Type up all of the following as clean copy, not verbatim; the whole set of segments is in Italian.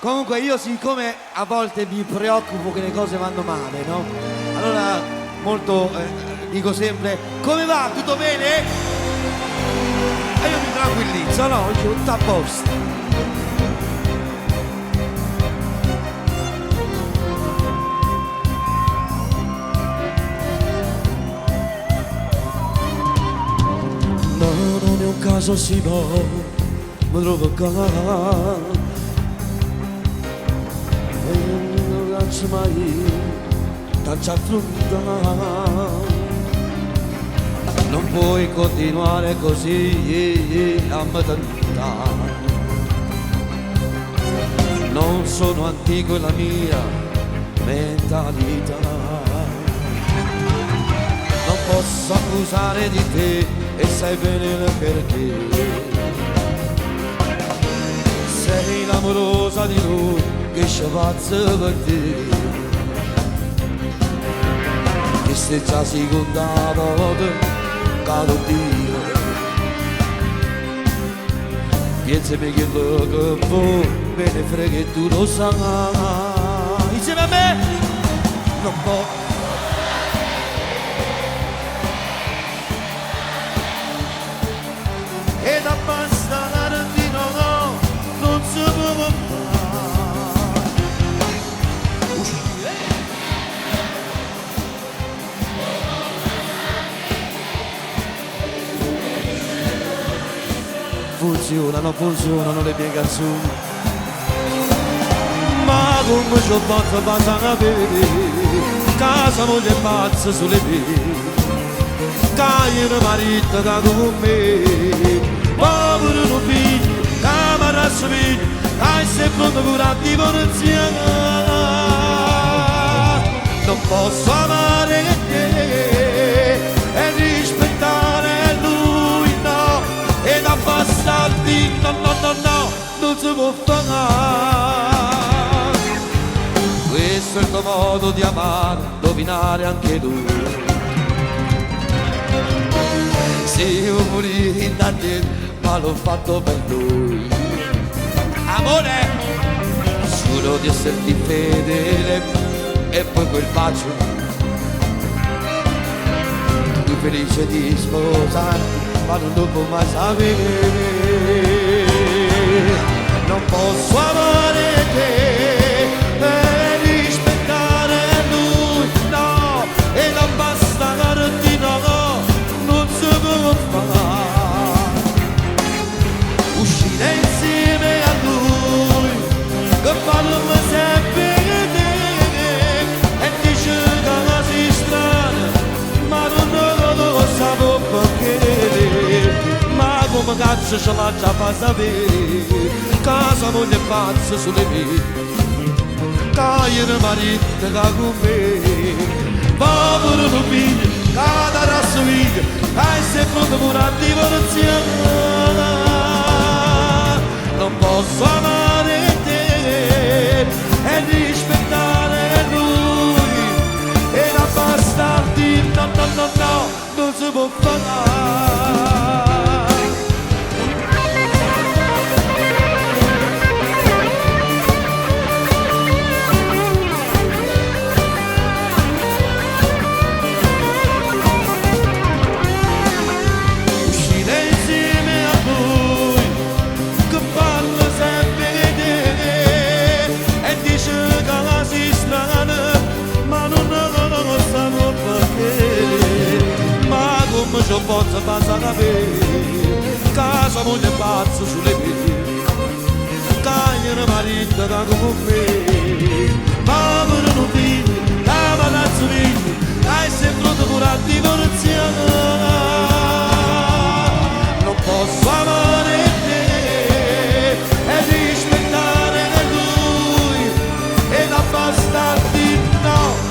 Comunque io siccome a volte mi preoccupo che le cose vanno male, no? Allora molto dico sempre come va? Tutto bene? E io mi tranquillizzo, no? Dico tutto a posto. No, non è un caso, sì, no, mi trovo qua. E non lancio mai tanto affrontare. Non puoi continuare così a me tentare. Non sono antico e la mia mentalità. Non posso accusare di te e sai bene il perché. Sei l'amorosa di lui che ci pazza per te. Che se già seconda volta cado Dio, piensami che lo che vuoi me ne frega e tu lo sai. Insieme a me non può. Ed abbassare di no, non si può fare. Funzionano le mie canzoni, ma come ci ho fatto passare a vedere, casa moglie pazza sulle mie. Cagliere marito che con me, povero non figlio, camera figlio, hai sei pronto per la divorazione. Non posso amare te e rispettare lui, no, ed abbassarti, no, non si può fare. Questo è il tuo modo di amare, dominare anche tu. Se io morì da te, ma l'ho fatto per lui. Amore, giuro di esserti fedele e poi quel bacio. Tu felice di sposarti, ma non lo può mai sapere. Non posso amare te e rispettare lui, no, e non basta darti no. Uscire insieme a lui che parla sempre di te e dice che sei strana ma non lo sapevo perché. Ma come cazzo ce l'ha già fa sapere, casa moglie pazza sulle mie, cagliere marito che con me, povero figlio cada razza figlio, hai sei pronto per una divorazione. Non posso amare te e rispettare lui ed abbastarti, no, non si può fare. Ci posso passare a me, casa moglie pazza sulle mie, cagliere marito da come me, povero non figlio, cavalazzo figlio, hai sempre pronto per la divorazione. Non posso amare te e rispettare lui ed abbastarti, no.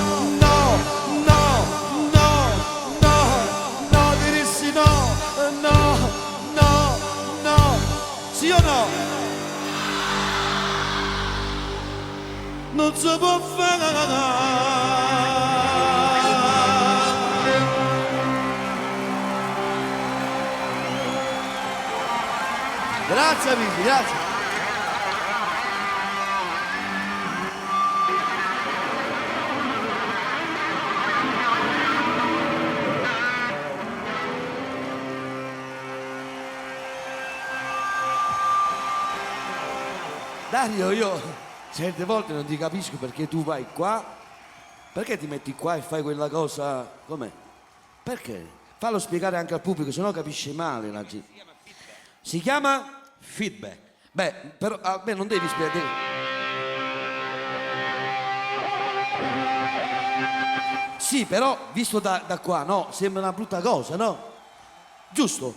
Sì o no? Non si può fare. Grazie amici, grazie. Dario, io certe volte non ti capisco perché tu vai qua, perché ti metti qua e fai quella cosa, com'è? Perché? Fallo spiegare anche al pubblico, sennò capisce male la gente. Si chiama? Feedback. Beh, però a me non devi spiegare. Sì, però visto da qua, no? Sembra una brutta cosa, no? Giusto?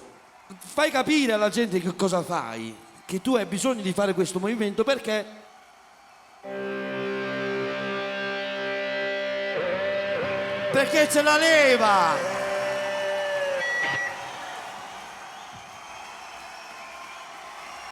Fai capire alla gente che cosa fai, che tu hai bisogno di fare questo movimento perché ce la leva!